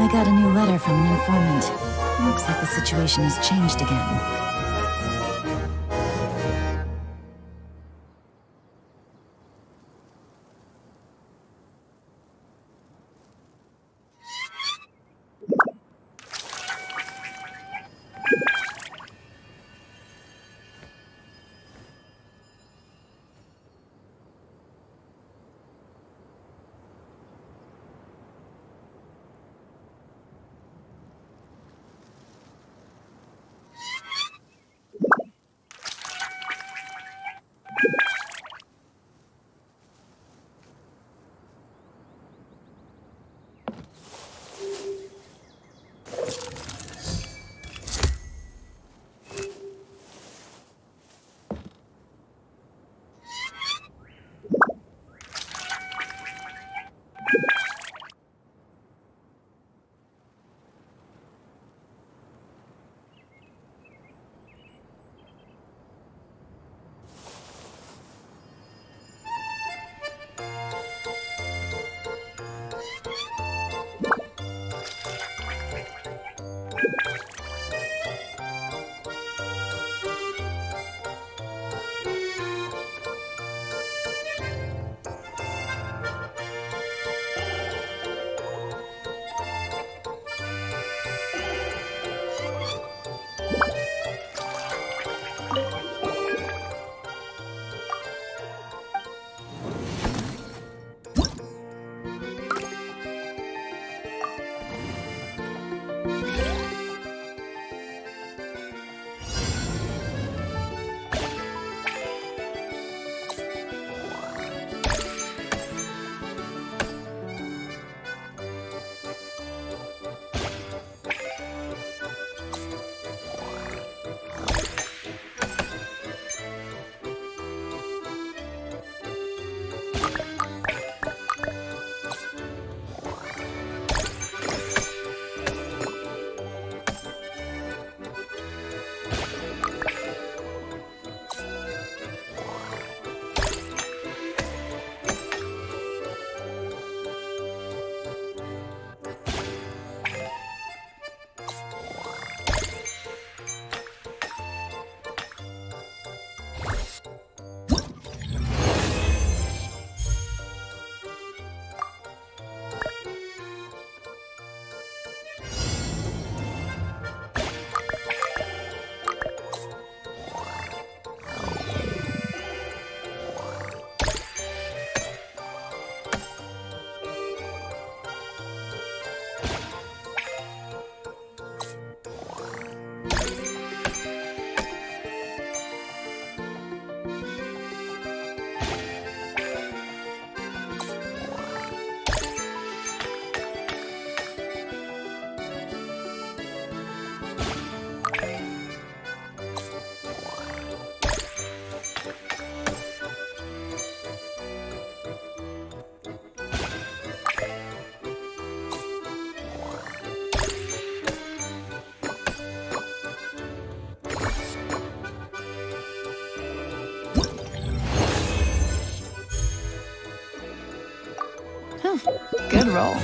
I got a new letter from an informant. Looks like the situation has changed again. Good roll.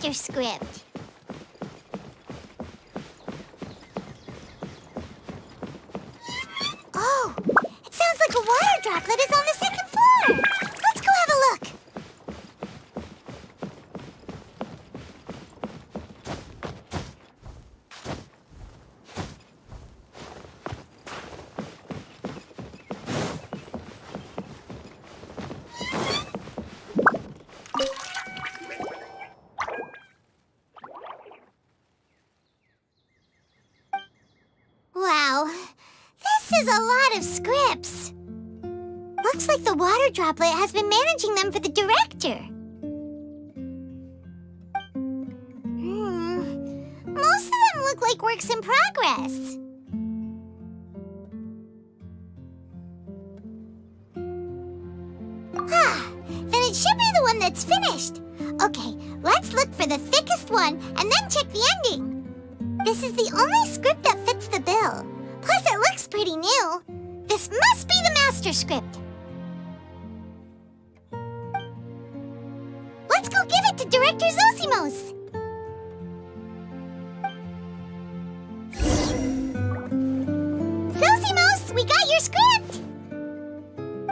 master script. Oh, it sounds like a water droplet is on the second floor. Let's go have a look. Wow, this is a lot of scripts. Looks like the water droplet has been managing them for the director. Most of them look like works in progress. Then it should be the one that's finished. Okay, let's look for the thickest one and then check the ending. This is the only script that fits the bill. Plus, it looks pretty new. This must be the master script. Let's go give it to Director Zosimos. Zosimos, we got your script!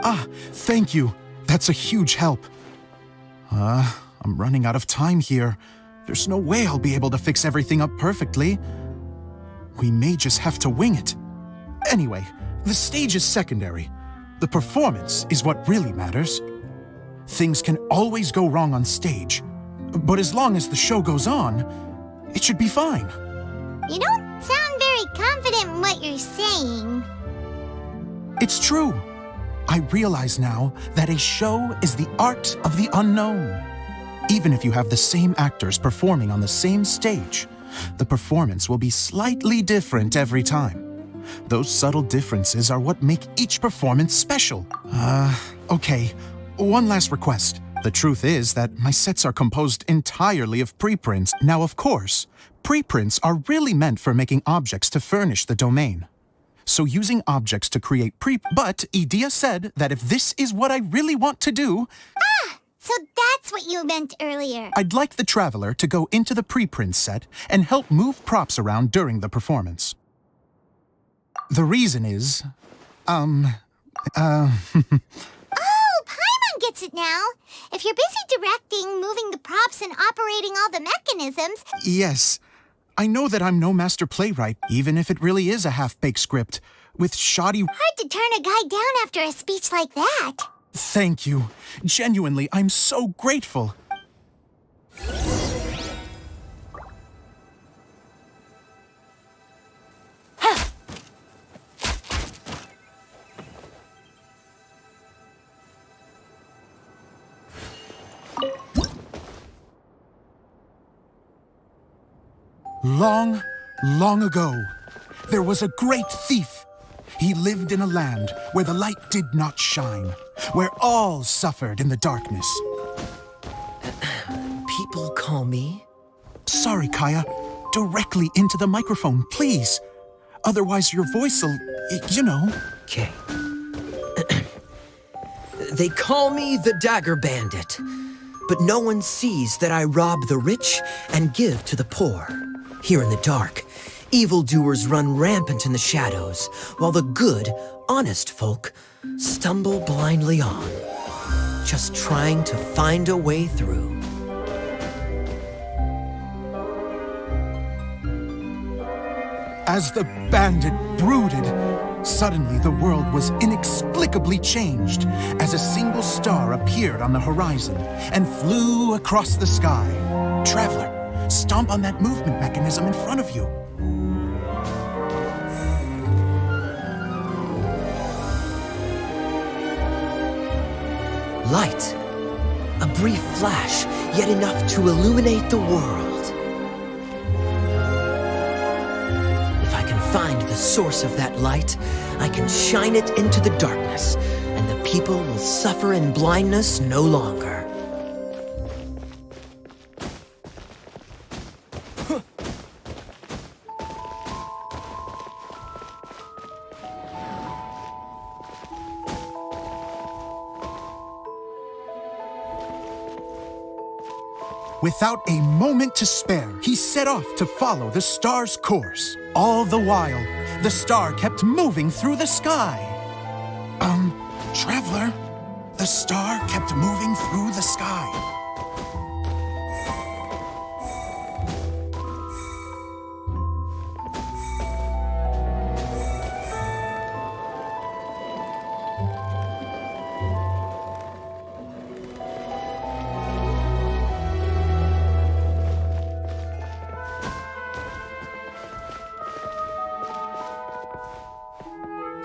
Ah, thank you. That's a huge help. I'm running out of time here. There's no way I'll be able to fix everything up perfectly. We may just have to wing it. Anyway, the stage is secondary. The performance is what really matters. Things can always go wrong on stage, but as long as the show goes on, it should be fine. You don't sound very confident in what you're saying. It's true. I realize now that a show is the art of the unknown. Even if you have the same actors performing on the same stage, the performance will be slightly different every time. Those subtle differences are what make each performance special. Okay. One last request. The truth is that my sets are composed entirely of preprints. Now, of course, preprints are really meant for making objects to furnish the domain. So using objects to create but Edea said that if this is what I really want to do... So that's what you meant earlier. I'd like the Traveler to go into the preprint set and help move props around during the performance. The reason is... Oh, Paimon gets it now. If you're busy directing, moving the props, and operating all the mechanisms... Yes. I know that I'm no master playwright, even if it really is a half-baked script, with shoddy... Hard to turn a guy down after a speech like that. Thank you. Genuinely, I'm so grateful. Long, long ago, there was a great thief. He lived in a land where the light did not shine, where all suffered in the darkness. People call me? Sorry, Kaya. Directly into the microphone, please. Otherwise your voice'll, you know. Okay. They call me the Dagger Bandit, but no one sees that I rob the rich and give to the poor. Here in the dark, evildoers run rampant in the shadows, while the good, honest folk stumble blindly on, just trying to find a way through. As the bandit brooded, suddenly the world was inexplicably changed as a single star appeared on the horizon and flew across the sky. Traveler, stomp on that movement mechanism in front of you. Light. A brief flash, yet enough to illuminate the world. If I can find the source of that light, I can shine it into the darkness, and the people will suffer in blindness no longer. Without a moment to spare, he set off to follow the star's course. All the while, the star kept moving through the sky. Traveler, the star kept moving through the sky.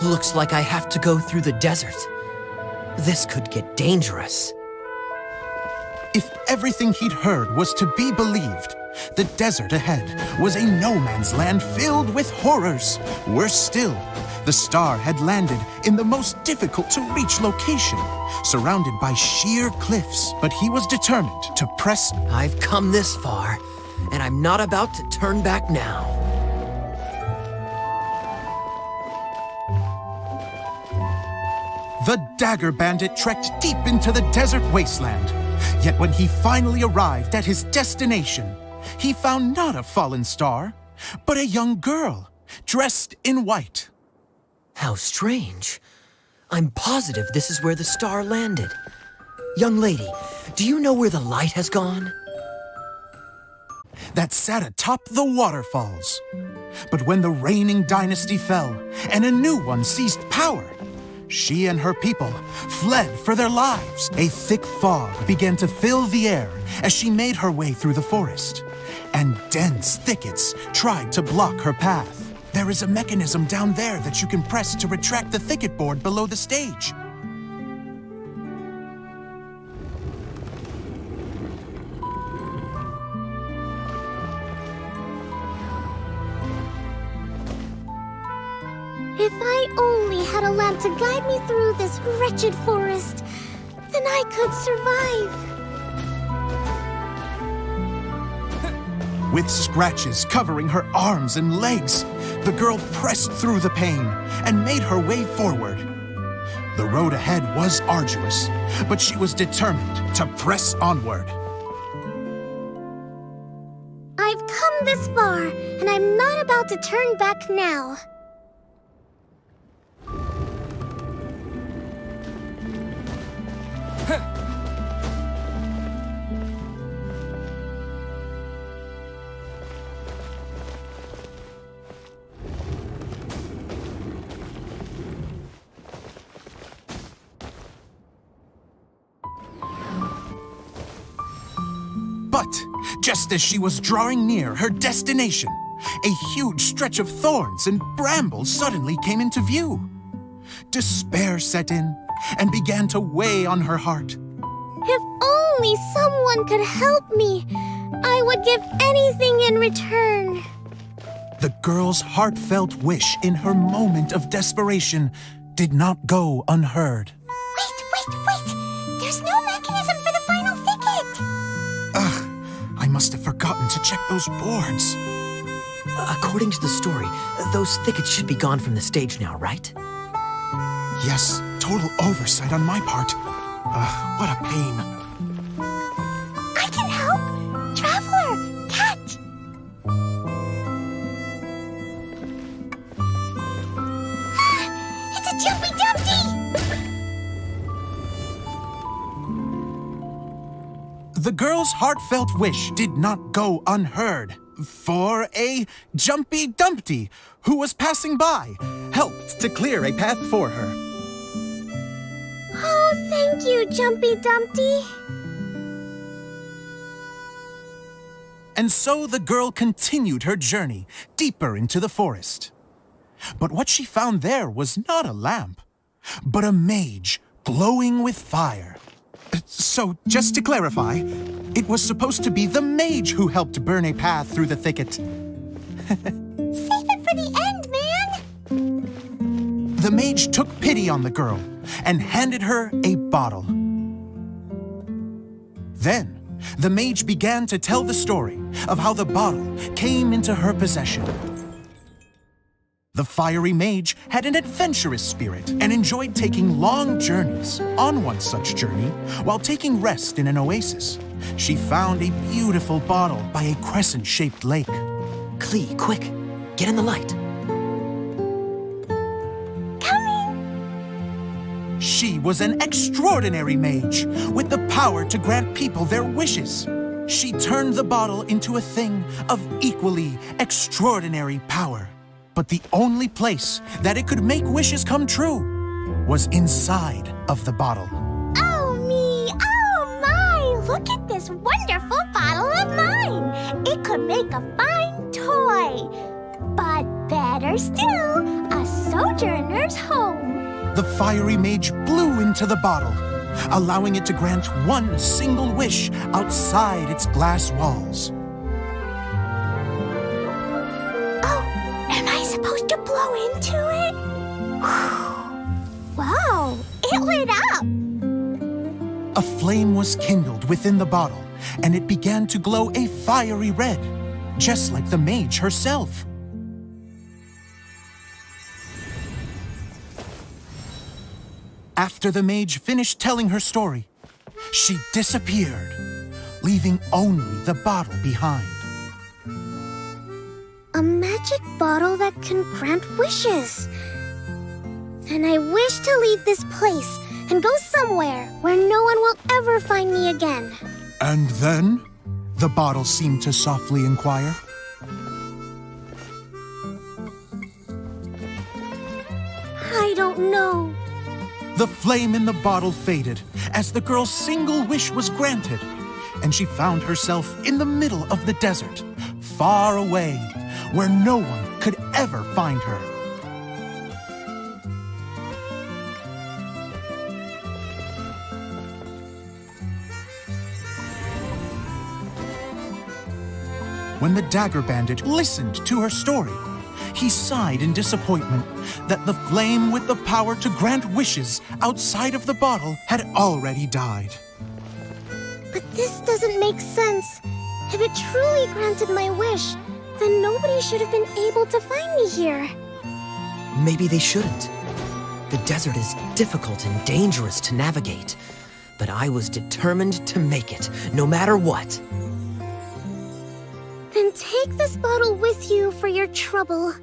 Looks like I have to go through the desert. This could get dangerous. If everything he'd heard was to be believed, the desert ahead was a no-man's land filled with horrors. Worse still, the star had landed in the most difficult-to-reach location, surrounded by sheer cliffs. But he was determined to press. I've come this far, and I'm not about to turn back now. The Dagger Bandit trekked deep into the desert wasteland. Yet when he finally arrived at his destination, he found not a fallen star, but a young girl, dressed in white. How strange. I'm positive this is where the star landed. Young lady, do you know where the light has gone? That sat atop the waterfalls. But when the reigning dynasty fell and a new one seized power, she and her people fled for their lives. A thick fog began to fill the air as she made her way through the forest, and dense thickets tried to block her path. There is a mechanism down there that you can press to retract the thicket board below the stage. If I only had a lamp to guide me through this wretched forest, then I could survive. With scratches covering her arms and legs, the girl pressed through the pain and made her way forward. The road ahead was arduous, but she was determined to press onward. I've come this far, and I'm not about to turn back now. But just as she was drawing near her destination, a huge stretch of thorns and brambles suddenly came into view. Despair set in and began to weigh on her heart. If only someone could help me, I would give anything in return. The girl's heartfelt wish in her moment of desperation did not go unheard. Wait! There's no mechanism for the final thicket! Ugh, I must have forgotten to check those boards. According to the story, those thickets should be gone from the stage now, right? Yes, total oversight on my part. Ugh, what a pain. I can help! Traveler, catch! It's a Jumpy Dumpty! The girl's heartfelt wish did not go unheard, for a Jumpy Dumpty, who was passing by, helped to clear a path for her. Oh, thank you, Jumpy Dumpty. And so the girl continued her journey deeper into the forest. But what she found there was not a lamp, but a mage glowing with fire. So, just to clarify, it was supposed to be the mage who helped burn a path through the thicket. Save it for the end, man! The mage took pity on the girl and handed her a bottle. Then, the mage began to tell the story of how the bottle came into her possession. The The fiery mage had an adventurous spirit and enjoyed taking long journeys. On one such journey, while taking rest in an oasis, she found a beautiful bottle by a crescent-shaped lake. Klee, quick, get in the light. Coming! She was an extraordinary mage with the power to grant people their wishes. She turned the bottle into a thing of equally extraordinary power. But the only place that it could make wishes come true was inside of the bottle. Oh me! Oh my! Look at this wonderful bottle of mine! It could make a fine toy. But better still, a sojourner's home. The fiery mage blew into the bottle, allowing it to grant one single wish outside its glass walls. Am I supposed to blow into it? Wow, it lit up! A flame was kindled within the bottle, and it began to glow a fiery red, just like the mage herself. After the mage finished telling her story, she disappeared, leaving only the bottle behind. A magic bottle that can grant wishes. And I wish to leave this place and go somewhere where no one will ever find me again. And then? The bottle seemed to softly inquire. I don't know. The flame in the bottle faded as the girl's single wish was granted, and she found herself in the middle of the desert, far away, where no one could ever find her. When the Dagger Bandit listened to her story, he sighed in disappointment that the flame with the power to grant wishes outside of the bottle had already died. But this doesn't make sense. If it truly granted my wish, then nobody should have been able to find me here. Maybe they shouldn't. The desert is difficult and dangerous to navigate, but I was determined to make it, no matter what. Then take this bottle with you for your trouble.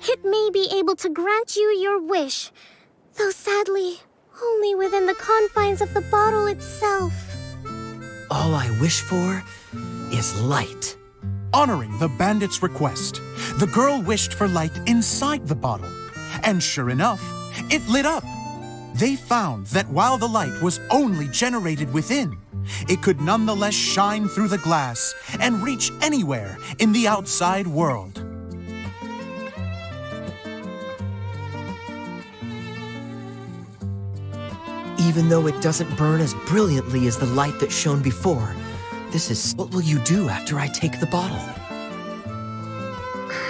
It may be able to grant you your wish, though sadly, only within the confines of the bottle itself. All I wish for is light. Honoring the bandit's request, the girl wished for light inside the bottle, and sure enough, it lit up. They found that while the light was only generated within, it could nonetheless shine through the glass and reach anywhere in the outside world. Even though it doesn't burn as brilliantly as the light that shone before, this is... What will you do after I take the bottle?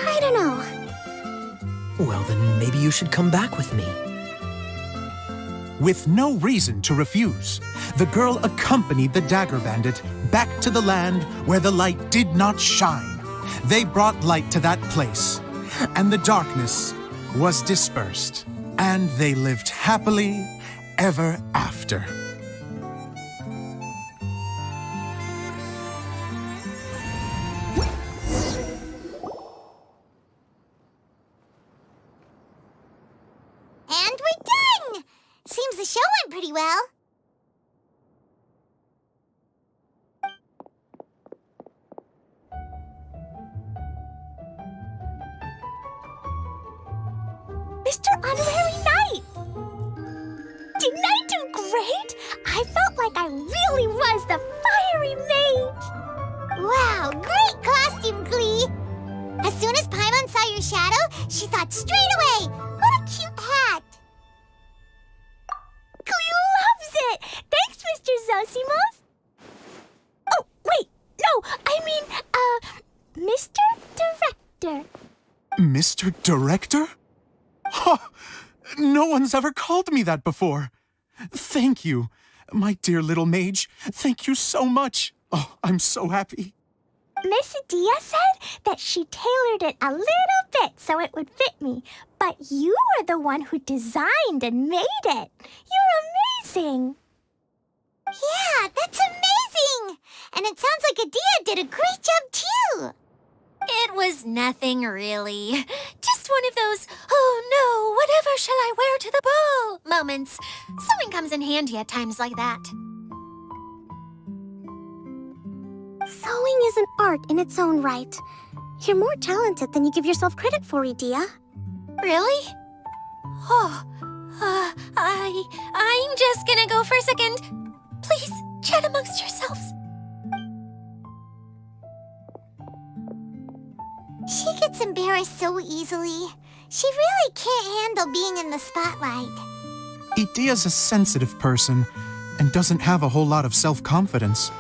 I don't know. Well, then maybe you should come back with me. With no reason to refuse, the girl accompanied the Dagger Bandit back to the land where the light did not shine. They brought light to that place, and the darkness was dispersed, and they lived happily ever after. And we're done! Seems the show went pretty well. Mr. Honorary Knight! Didn't I do great? I felt like I really was the fiery mage! Wow, great costume, Klee! As soon as Paimon saw your shadow, she thought straight away, what a cute hat! Klee loves it! Thanks, Mr. Zosimos! Oh, wait, no, I mean, Mr. Director. Mr. Director? Ha! No one's ever called me that before. Thank you, my dear little mage. Thank you so much. Oh, I'm so happy. Miss Dia said that she tailored it a little bit so it would fit me, but you were the one who designed and made it. You're amazing. Yeah, that's amazing! And it sounds like Adia did a great job too. It was nothing really. Just one of those, oh no, whatever shall I wear to the ball moments. Sewing comes in handy at times like that. Sewing is an art in its own right. You're more talented than you give yourself credit for, Adia. Really? Oh, I'm just gonna go for a second. Please, chat amongst yourselves. She gets embarrassed so easily. She really can't handle being in the spotlight. Idia's a sensitive person and doesn't have a whole lot of self-confidence.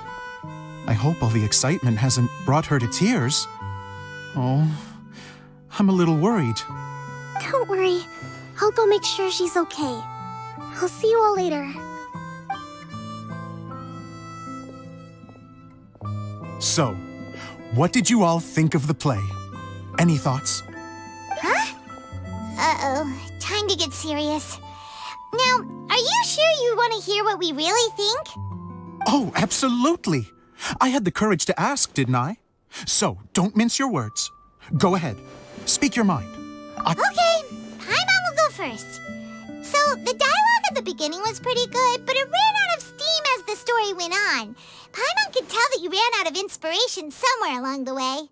I hope all the excitement hasn't brought her to tears. Oh, I'm a little worried. Don't worry. I'll go make sure she's okay. I'll see you all later. So, what did you all think of the play? Any thoughts? Huh? Uh-oh. Time to get serious. Now, are you sure you want to hear what we really think? Oh, absolutely. I had the courage to ask, didn't I? So, don't mince your words. Go ahead. Speak your mind. Okay, Paimon will go first. So, the dialogue at the beginning was pretty good, but it ran out of steam as the story went on. Paimon could tell that you ran out of inspiration somewhere along the way.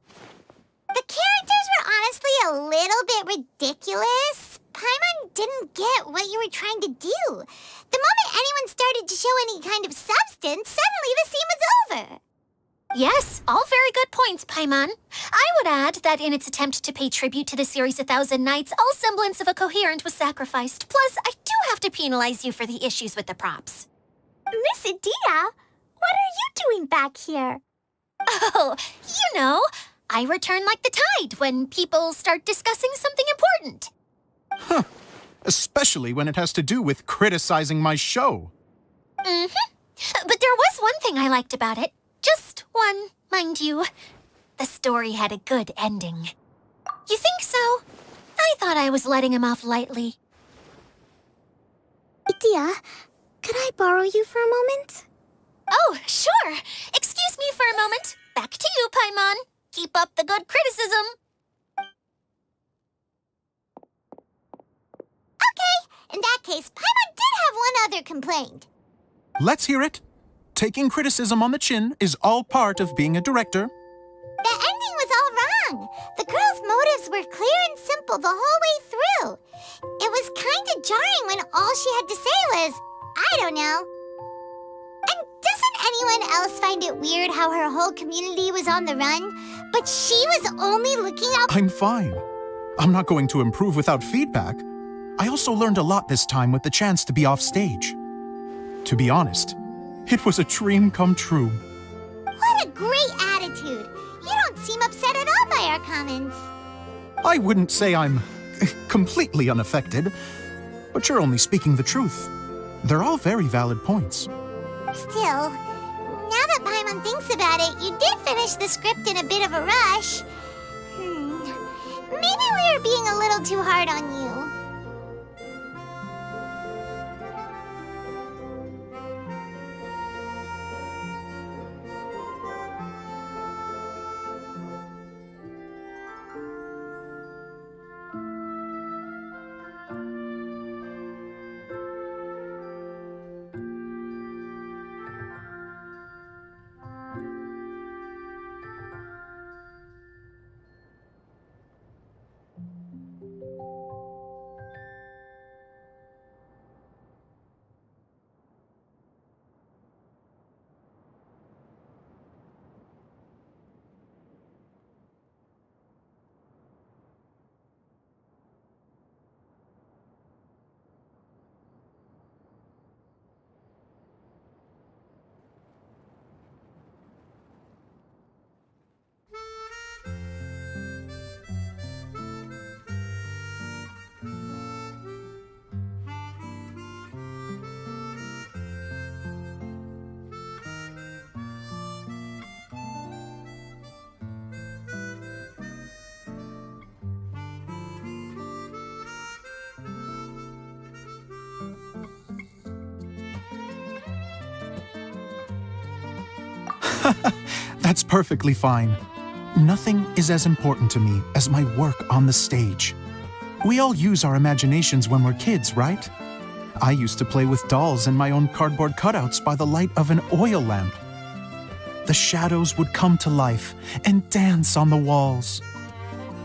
The characters were honestly a little bit ridiculous. Paimon didn't get what you were trying to do. The moment anyone started to show any kind of substance, suddenly the scene was over. Yes, all very good points, Paimon. I would add that in its attempt to pay tribute to the series 1,000 Nights, all semblance of a coherent was sacrificed. Plus, I do have to penalize you for the issues with the props. Miss Adia, what are you doing back here? Oh, you know, I return like the tide when people start discussing something important. Huh. Especially when it has to do with criticizing my show. Mm-hmm. But there was one thing I liked about it. Just one, mind you. The story had a good ending. You think so? I thought I was letting him off lightly. Adia, could I borrow you for a moment? Oh, sure. Excuse me for a moment. Back to you, Paimon. Keep up the good criticism. Okay, in that case, Paimon did have one other complaint. Let's hear it. Taking criticism on the chin is all part of being a director. The ending was all wrong. The girl's motives were clear and simple the whole way through. It was kind of jarring when all she had to say was, I don't know. And doesn't anyone else find it weird how her whole community was on the run, but she was only looking out? I'm fine. I'm not going to improve without feedback. I also learned a lot this time with the chance to be off stage. To be honest, it was a dream come true. What a great attitude. You don't seem upset at all by our comments. I wouldn't say I'm completely unaffected, but you're only speaking the truth. They're all very valid points. Still, now that Paimon thinks about it, you did finish the script in a bit of a rush. Maybe we were being a little too hard on you. That's perfectly fine. Nothing is as important to me as my work on the stage. We all use our imaginations when we're kids, right? I used to play with dolls and my own cardboard cutouts by the light of an oil lamp. The shadows would come to life and dance on the walls.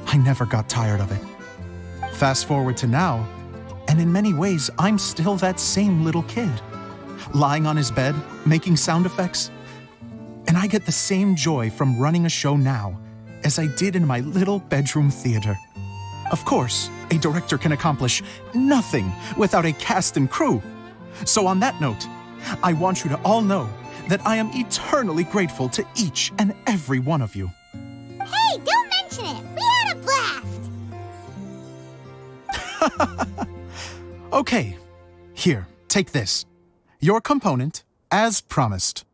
I never got tired of it. Fast forward to now, and in many ways, I'm still that same little kid, lying on his bed, making sound effects. And I get the same joy from running a show now as I did in my little bedroom theater. Of course, a director can accomplish nothing without a cast and crew. So on that note, I want you to all know that I am eternally grateful to each and every one of you. Hey, don't mention it! We had a blast! Okay, here, take this. Your component, as promised.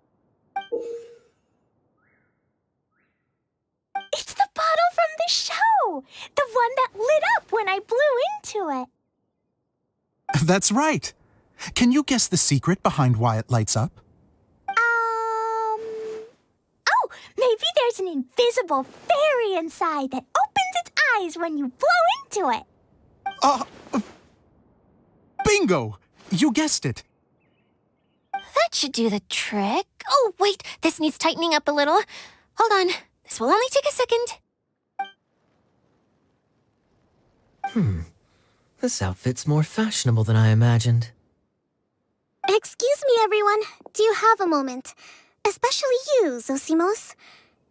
It's the bottle from the show! The one that lit up when I blew into it. That's right. Can you guess the secret behind why it lights up? Oh, maybe there's an invisible fairy inside that opens its eyes when you blow into it. Bingo! You guessed it. That should do the trick. Oh, wait, this needs tightening up a little. Hold on, this will only take a second. This outfit's more fashionable than I imagined. Excuse me, everyone. Do you have a moment? Especially you, Zosimos.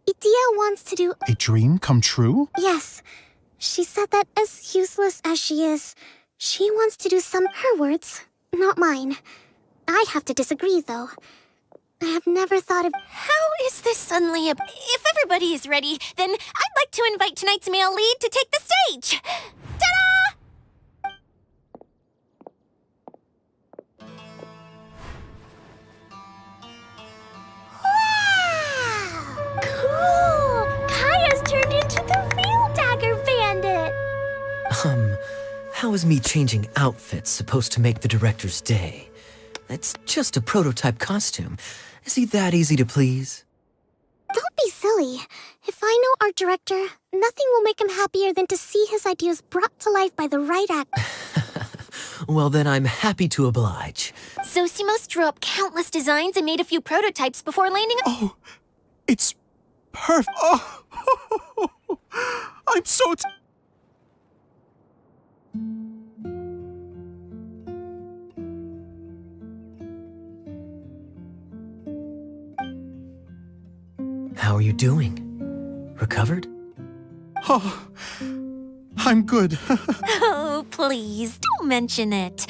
Itia wants to do... A dream come true? Yes. She said that as useless as she is, she wants to do some... Her words, not mine. I'd have to disagree, though. I have never thought of... How is this suddenly a... If everybody is ready, then I'd like to invite tonight's male lead to take the stage. Ta-da! Wow! Cool! Kaya's turned into the real Dagger Bandit! How is me changing outfits supposed to make the director's day? It's just a prototype costume. Is he that easy to please? Don't be silly. If I know our director, nothing will make him happier than to see his ideas brought to life by the right actor. Well, then I'm happy to oblige. Zosimos drew up countless designs and made a few prototypes before landing... Oh, it's perfect. Oh, I'm so... How are you doing? Recovered? Oh, I'm good. Oh, please, don't mention it.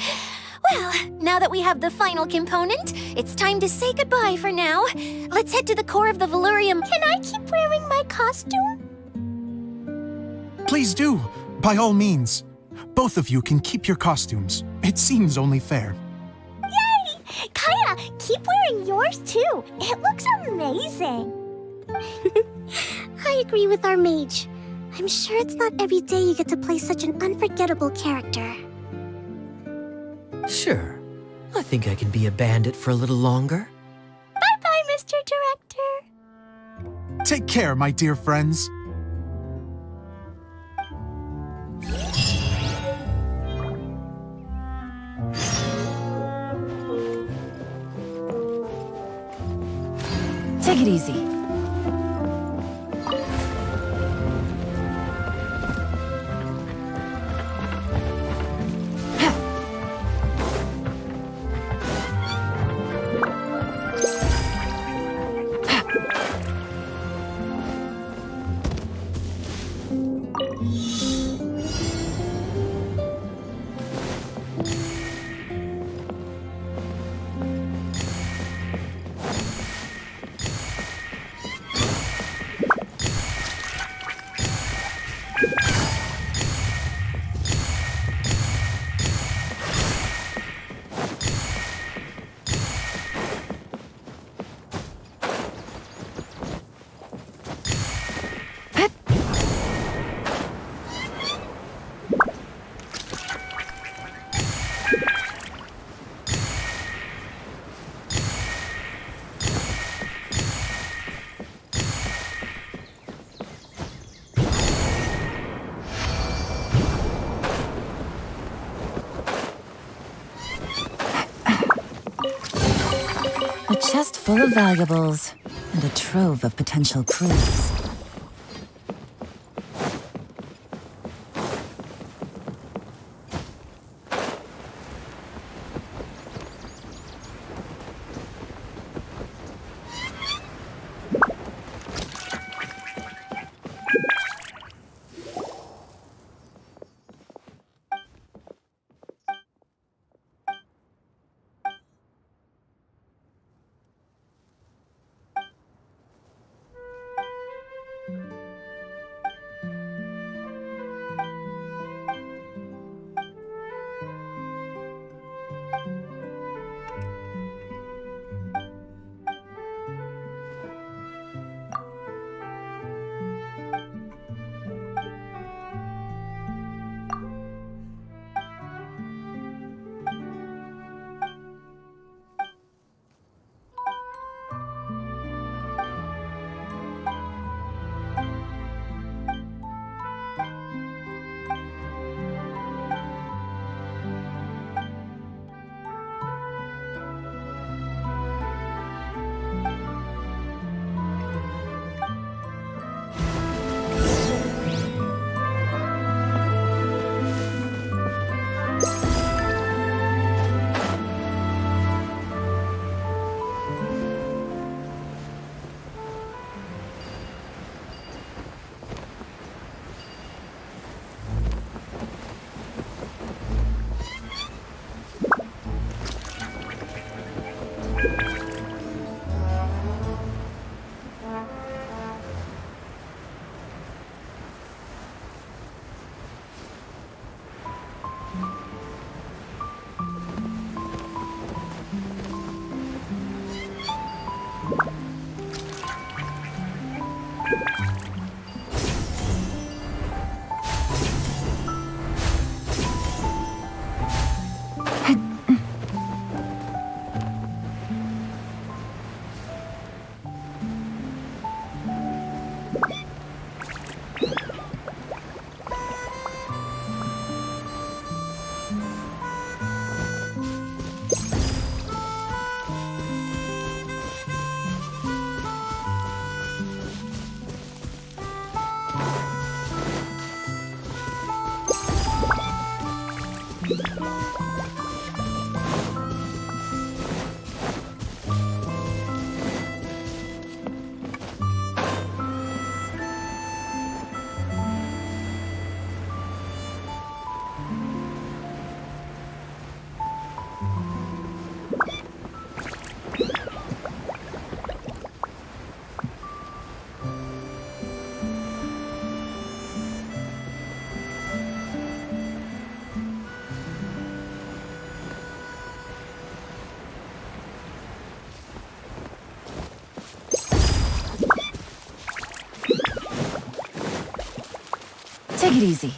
Well, now that we have the final component, it's time to say goodbye for now. Let's head to the core of the Valurium. Can I keep wearing my costume? Please do, by all means. Both of you can keep your costumes. It seems only fair. Yay! Kaya, keep wearing yours too. It looks amazing. I agree with our mage. I'm sure it's not every day you get to play such an unforgettable character. Sure. I think I can be a bandit for a little longer. Bye-bye, Mr. Director. Take care, my dear friends. Take it easy. full of valuables and a trove of potential clues. Take it easy.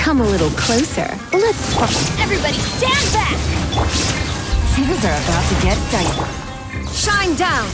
Come a little closer. Let's... Everybody stand back! Things are about to get dicey. Shine down!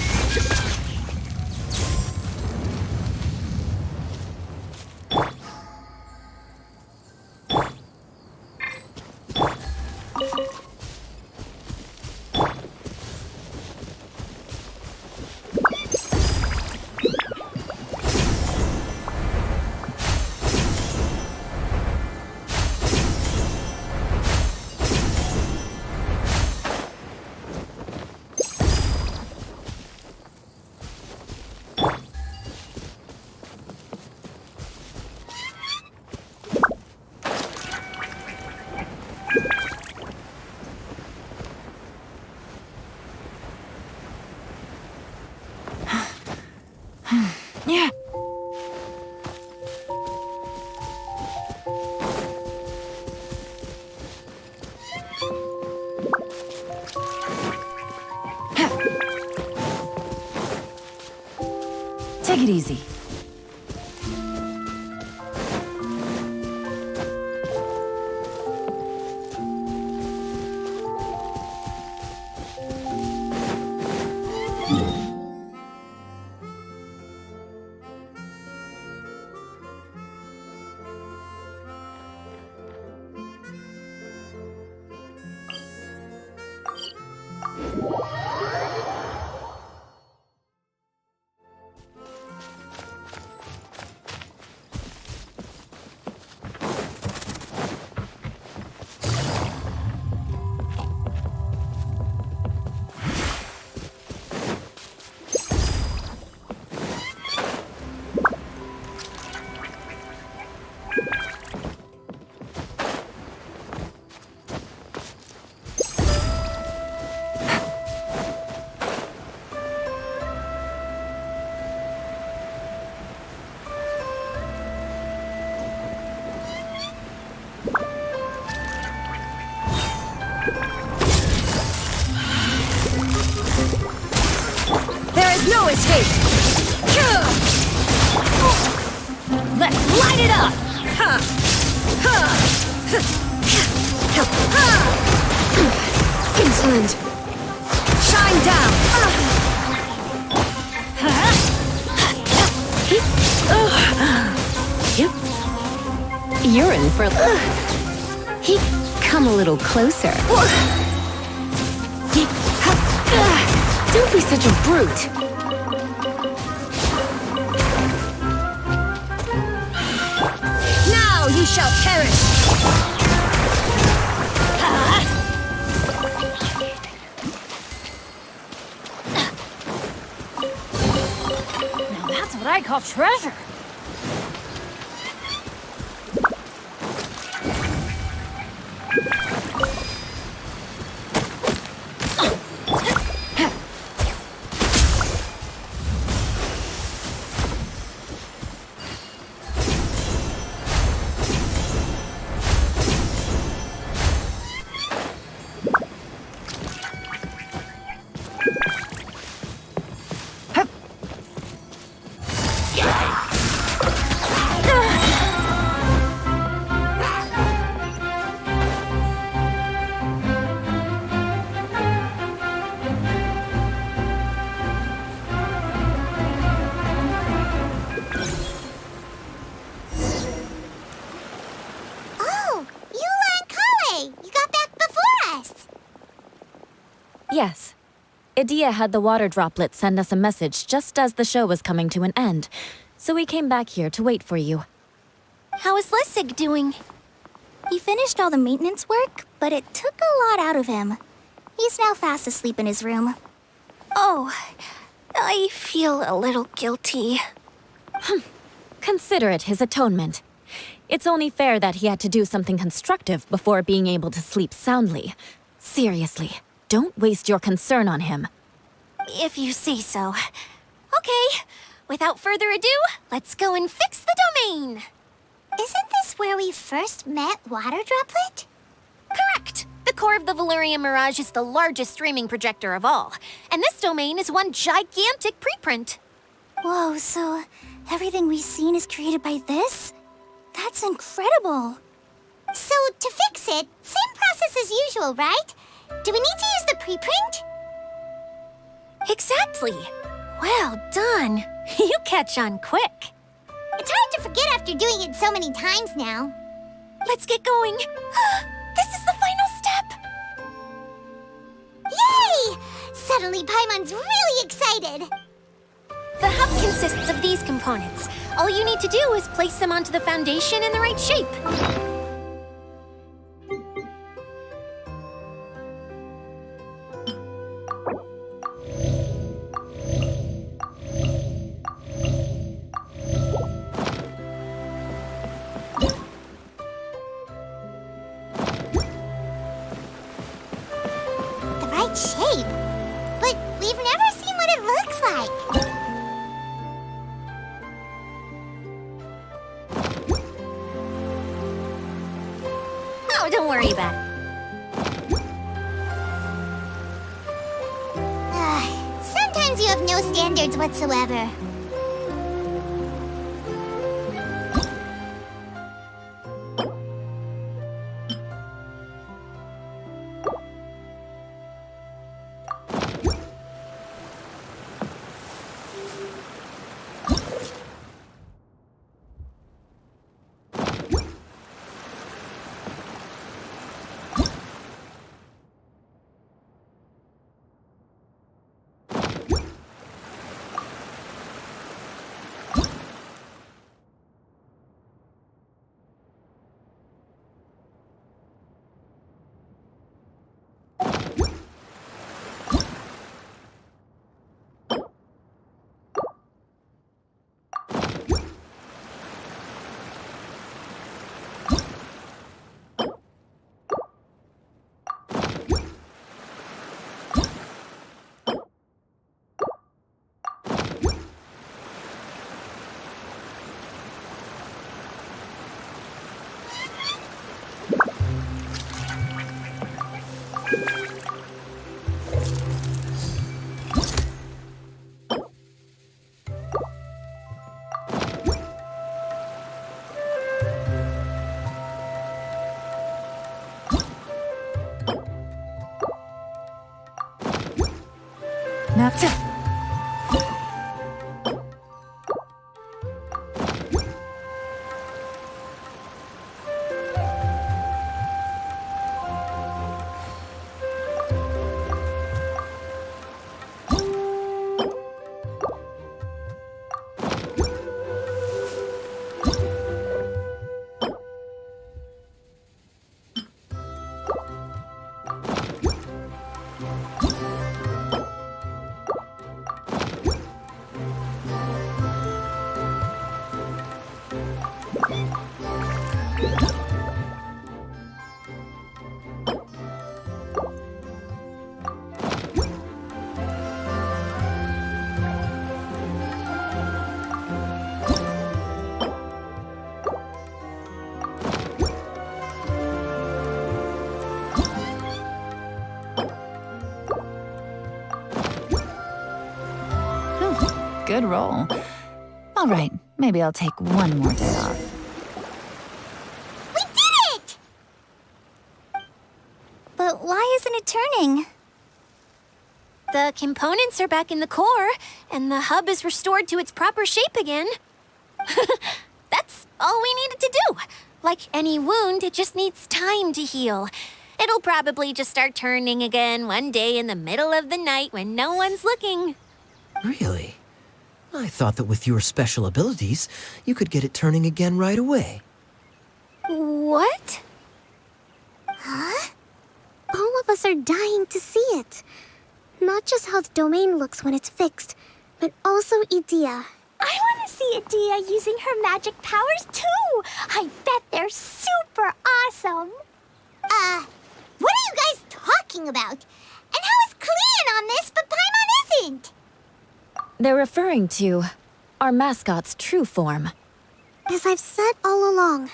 Yeah. Take it easy. No escape! Let's light it up! Insolent! Shine down! You're in for... Come a little closer. Don't be such a brute. Now you shall perish! Now that's what I call treasure. Yes. Idia had the water droplet send us a message just as the show was coming to an end, so we came back here to wait for you. How is Lessig doing? He finished all the maintenance work, but it took a lot out of him. He's now fast asleep in his room. Oh, I feel a little guilty. Consider it his atonement. It's only fair that he had to do something constructive before being able to sleep soundly. Seriously, don't waste your concern on him. If you say so. Okay, without further ado, let's go and fix the domain. Isn't this where we first met Water Droplet? Correct. The core of the Valyria Mirage is the largest streaming projector of all, and this domain is one gigantic preprint. Whoa, so everything we've seen is created by this? That's incredible. So, to fix it, same process as usual, right? Do we need to use the preprint? Exactly. Well done. You catch on quick. It's hard to forget after doing it so many times now. Let's get going. This is the final step. Yay! Suddenly Paimon's really excited. The hub consists of these components. All you need to do is place them onto the foundation in the right shape. The right shape? But we've never seen what it looks like. payback. Sometimes you have no standards whatsoever. That's it. Good roll. All right, maybe I'll take one more day off. We did it! But why isn't it turning? The components are back in the core, and the hub is restored to its proper shape again. That's all we needed to do. Like any wound, it just needs time to heal. It'll probably just start turning again one day in the middle of the night when no one's looking. Really? I thought that with your special abilities, you could get it turning again right away. What? All of us are dying to see it. Not just how the domain looks when it's fixed, but also Idea. I want to see Idea using her magic powers too. I bet they're super awesome. What are you guys talking about? And how is Clean on this, but Paimon isn't? They're referring to our mascot's true form. As I've said all along,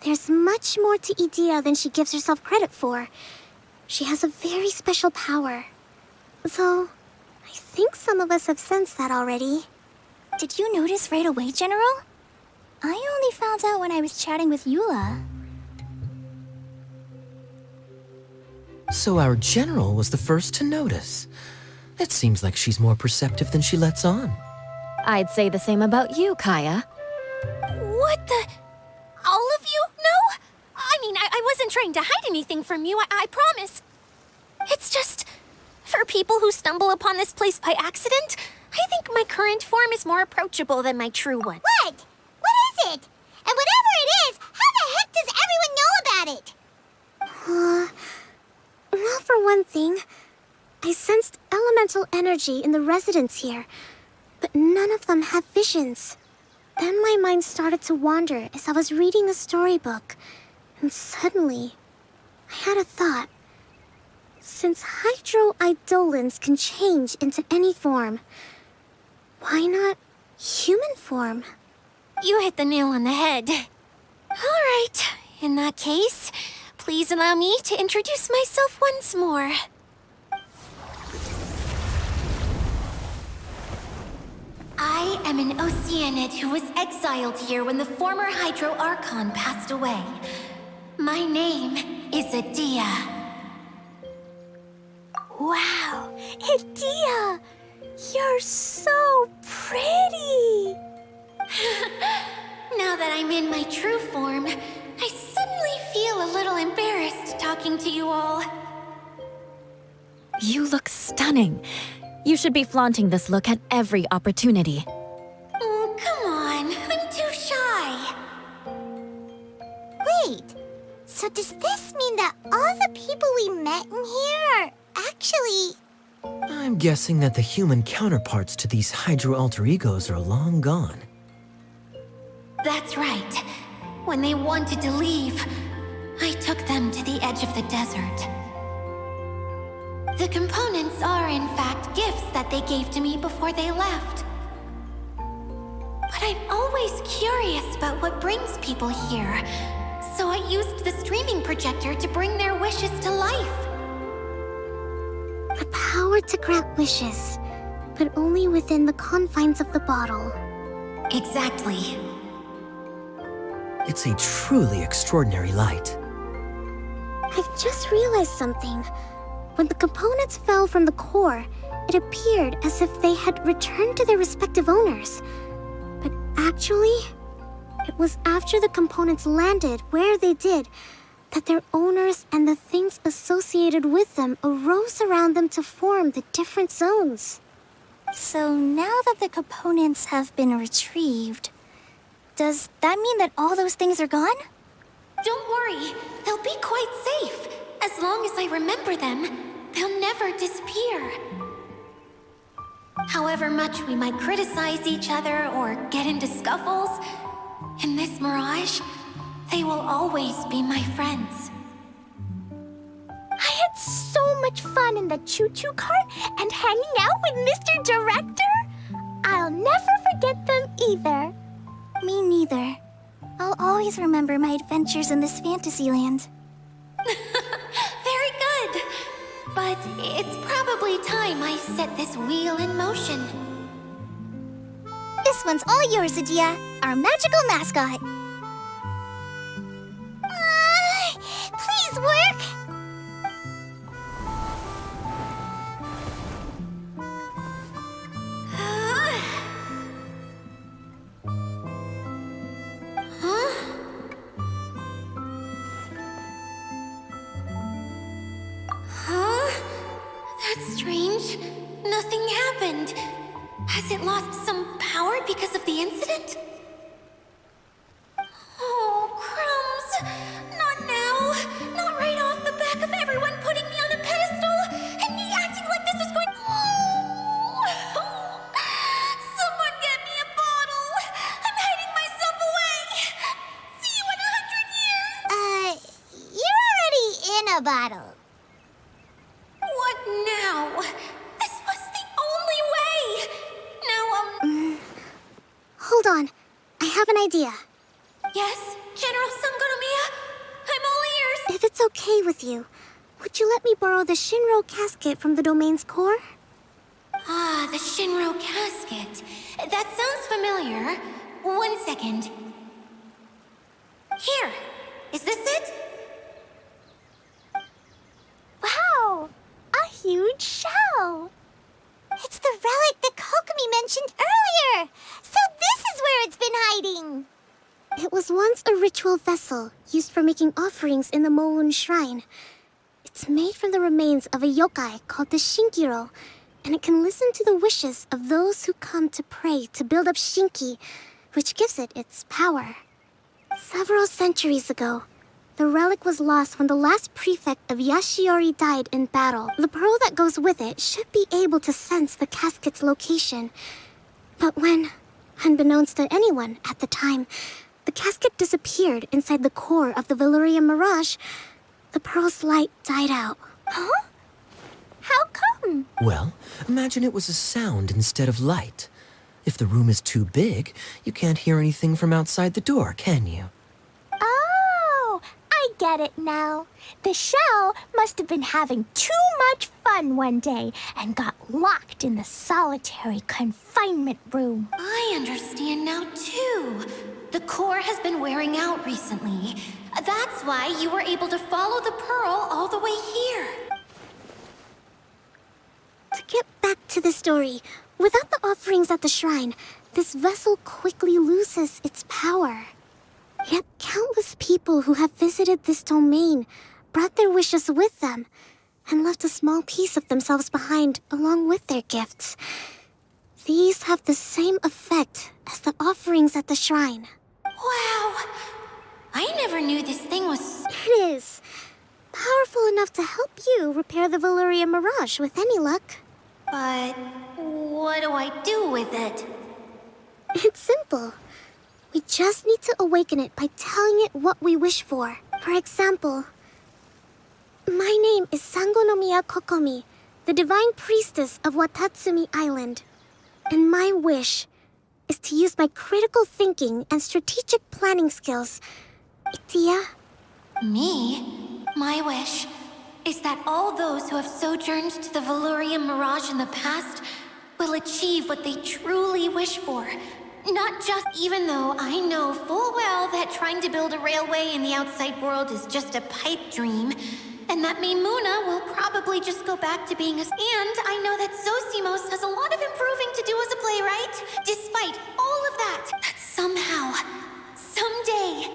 there's much more to Idea than she gives herself credit for. She has a very special power. Though, I think some of us have sensed that already. Did you notice right away, General? I only found out when I was chatting with Eula. So our general was the first to notice. It seems like she's more perceptive than she lets on. I'd say the same about you, Kaya. What the? All of you know? I mean, I wasn't trying to hide anything from you, I promise. It's just, for people who stumble upon this place by accident, I think my current form is more approachable than my true one. What? What is it? And whatever it is, how the heck does everyone know about it? Well, for one thing, I sensed elemental energy in the residents here, but none of them have visions. Then my mind started to wander as I was reading a storybook, and suddenly, I had a thought. Since hydroidolins can change into any form, why not human form? You hit the nail on the head. All right, in that case, Please allow me to introduce myself once more. I am an Oceanid who was exiled here when the former Hydro Archon passed away. My name is Adia. Wow, Adia! You're so pretty! Now that I'm in my true form, I suddenly feel a little embarrassed talking to you all. You look stunning. You should be flaunting this look at every opportunity. Oh, come on. I'm too shy. Wait, so does this mean that all the people we met in here are actually... I'm guessing that the human counterparts to these Hydro alter egos are long gone. That's right. When they wanted to leave, I took them to the edge of the desert. The components are, in fact, gifts that they gave to me before they left. But I'm always curious about what brings people here, so I used the streaming projector to bring their wishes to life. The power to grant wishes, but only within the confines of the bottle. Exactly. It's a truly extraordinary light. I've just realized something. When the components fell from the core, it appeared as if they had returned to their respective owners. But actually, it was after the components landed where they did that their owners and the things associated with them arose around them to form the different zones. So now that the components have been retrieved, does that mean that all those things are gone? Don't worry, they'll be quite safe. As long as I remember them, they'll never disappear. However much we might criticize each other or get into scuffles, in this mirage, they will always be my friends. I had so much fun in the choo-choo cart and hanging out with Mr. Director. I'll never forget them either. Me neither. I'll always remember my adventures in this fantasy land. Very good. But it's probably time I set this wheel in motion. This one's all yours, Adia, our magical mascot. Please work! That's strange. Nothing happened. Has it lost some power because of the incident? Oh, crumbs. Not now. Not right off the back of everyone putting me on a pedestal and me acting like this is going... Oh. Someone get me a bottle. I'm hiding myself away. See you in 100 years. You're already in a bottle. What now? This was the only way. Now, Hold on. I have an idea. Yes, General Sangonomiya? I'm all ears. If it's okay with you, would you let me borrow the Shinro casket from the domain's core? Ah, the Shinro casket. That sounds familiar. 1 second. Here. Is this it? Wow! A huge shell! It's the relic that Kokomi mentioned earlier! So this is where it's been hiding! It was once a ritual vessel used for making offerings in the Moon Shrine. It's made from the remains of a yokai called the Shinkiro, and it can listen to the wishes of those who come to pray to build up Shinki, which gives it its power. Several centuries ago, the relic was lost when the last prefect of Yashiori died in battle. The pearl that goes with it should be able to sense the casket's location. But when, unbeknownst to anyone at the time, the casket disappeared inside the core of the Valyria Mirage, the pearl's light died out. Huh? How come? Well, imagine it was a sound instead of light. If the room is too big, you can't hear anything from outside the door, can you? Oh, I get it now. The shell must have been having too much fun one day and got locked in the solitary confinement room. I understand now, too. The core has been wearing out recently. That's why you were able to follow the pearl all the way here. To get back to the story, without the offerings at the shrine, this vessel quickly loses its power. Yet countless people who have visited this domain brought their wishes with them and left a small piece of themselves behind along with their gifts. These have the same effect as the offerings at the shrine. Wow! I never knew this thing was... It is. Powerful enough to help you repair the Valyria Mirage with any luck. But what do I do with it? It's simple. We just need to awaken it by telling it what we wish for. For example, my name is Sangonomiya Kokomi, the divine priestess of Watatsumi Island. And my wish is to use my critical thinking and strategic planning skills. Itia? Me? My wish is that all those who have sojourned to the Valyria Mirage in the past will achieve what they truly wish for. Not just even though I know full well that trying to build a railway in the outside world is just a pipe dream, and that Maimuna will probably just go back to being a... And I know that Zosimos has a lot of improving to do as a playwright. Despite all of that somehow, someday...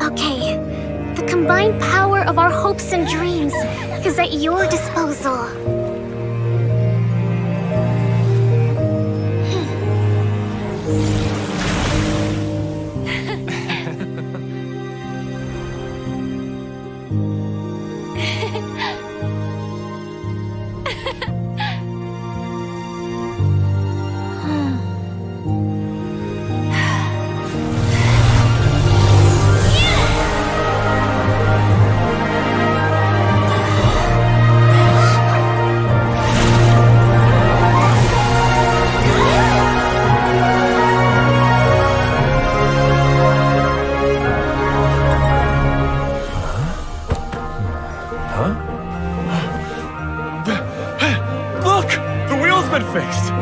Okay, the combined power of our hopes and dreams is at your disposal. Look! The wheel's been fixed!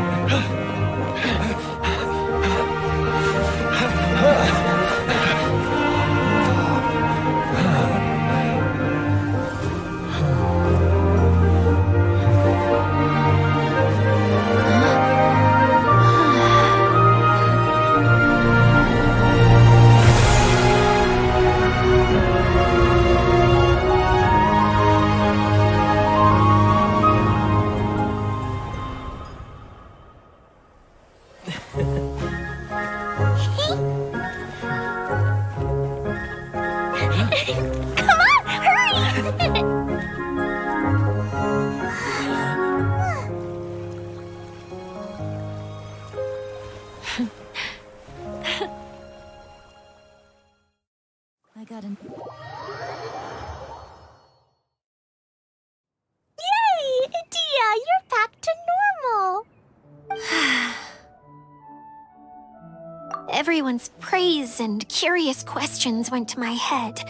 Come on, hurry! I got an... Yay! Itia, you're back to normal! Everyone's praise and curious questions went to my head.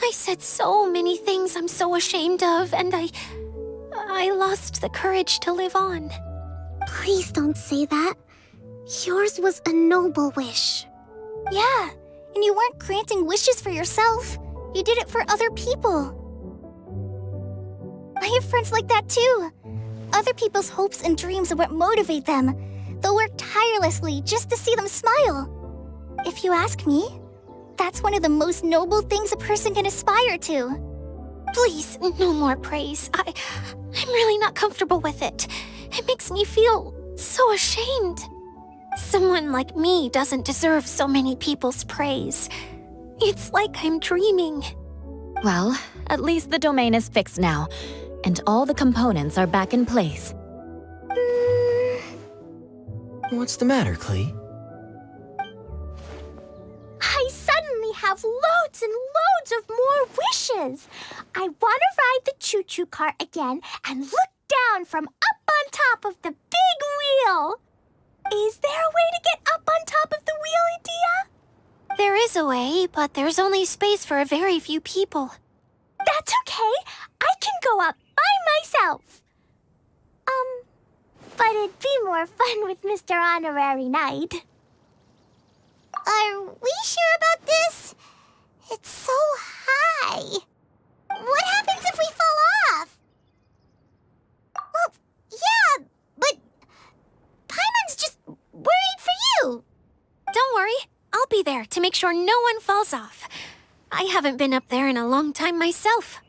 I said so many things I'm so ashamed of, and I lost the courage to live on. Please don't say that. Yours was a noble wish. Yeah, and you weren't granting wishes for yourself. You did it for other people. I have friends like that too. Other people's hopes and dreams are what motivate them. They'll work tirelessly just to see them smile. If you ask me, that's one of the most noble things a person can aspire to. Please, no more praise. I'm really not comfortable with it. It makes me feel so ashamed. Someone like me doesn't deserve so many people's praise. It's like I'm dreaming. Well, at least the domain is fixed now, and all the components are back in place. What's the matter, Klee? I suddenly have loads and loads of more wishes. I want to ride the choo-choo cart again and look down from up on top of the big wheel. Is there a way to get up on top of the wheel, Adia? There is a way, but there's only space for a very few people. That's okay. I can go up by myself. But it'd be more fun with Mr. Honorary Knight. Are we sure about this? It's so high. What happens if we fall off? Well, yeah, but Paimon's just worried for you. Don't worry, I'll be there to make sure no one falls off. I haven't been up there in a long time myself.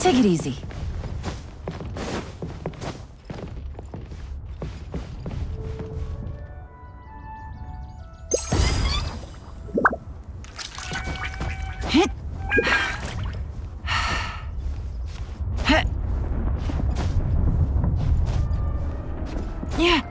Take it easy. Hit. Yeah.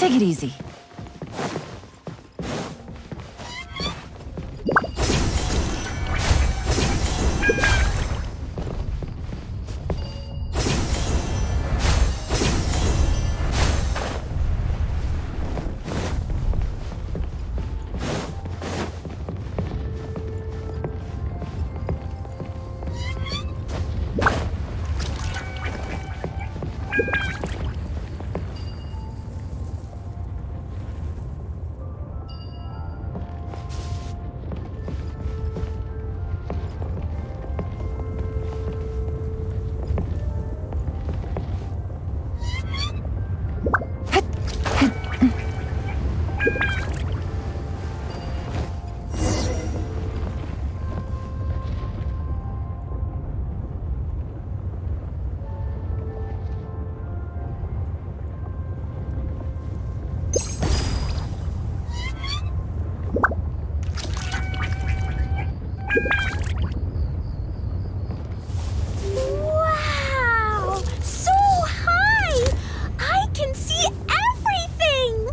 Take it easy. Wow! So high! I can see everything!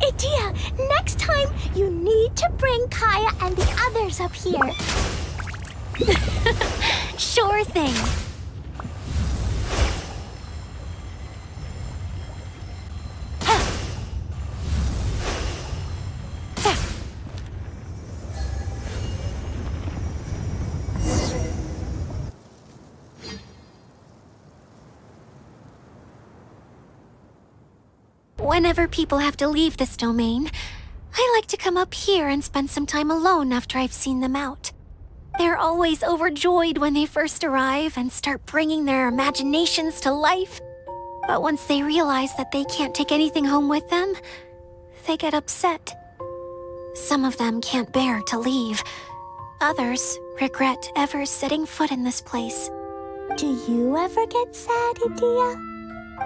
Idia, next time you need to bring Kaya and the others up here. Sure thing. Whenever people have to leave this domain, I like to come up here and spend some time alone after I've seen them out. They're always overjoyed when they first arrive and start bringing their imaginations to life. But once they realize that they can't take anything home with them, they get upset. Some of them can't bear to leave. Others regret ever setting foot in this place. Do you ever get sad, Idia?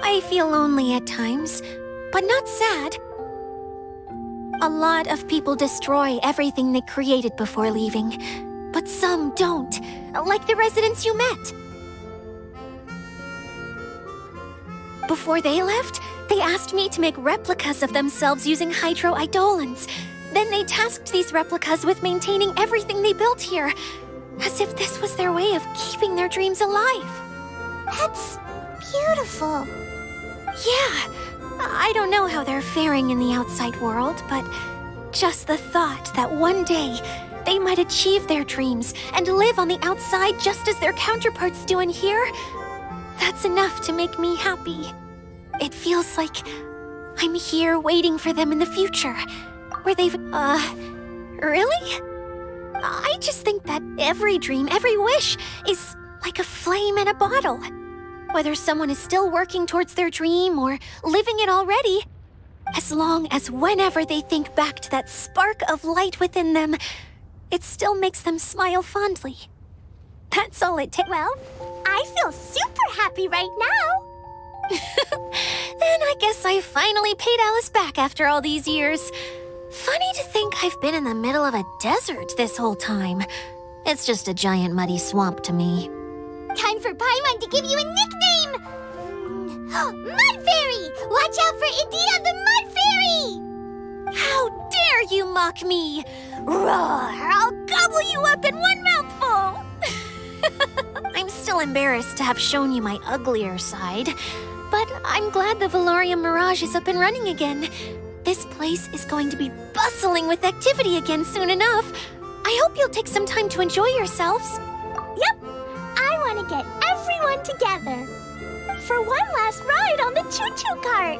I feel lonely at times, but not sad. A lot of people destroy everything they created before leaving, but some don't, like the residents you met. Before they left, they asked me to make replicas of themselves using hydro-eidolons. Then they tasked these replicas with maintaining everything they built here, as if this was their way of keeping their dreams alive. That's beautiful. Yeah, I don't know how they're faring in the outside world, but just the thought that one day they might achieve their dreams and live on the outside just as their counterparts do in here, that's enough to make me happy. It feels like I'm here waiting for them in the future, where they've, really? I just think that every dream, every wish is like a flame in a bottle. Whether someone is still working towards their dream or living it already, as long as whenever they think back to that spark of light within them, it still makes them smile fondly. That's all it takes. Well, I feel super happy right now. Then I guess I finally paid Alice back after all these years. Funny to think I've been in the middle of a desert this whole time. It's just a giant muddy swamp to me. Time for Paimon to give you a nickname! Mud Fairy! Watch out for Idia the Mud Fairy! How dare you mock me! Roar! I'll gobble you up in one mouthful! I'm still embarrassed to have shown you my uglier side, but I'm glad the Valorium Mirage is up and running again. This place is going to be bustling with activity again soon enough. I hope you'll take some time to enjoy yourselves. Yep, I want to get everyone together for one last ride on the choo-choo cart.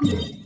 you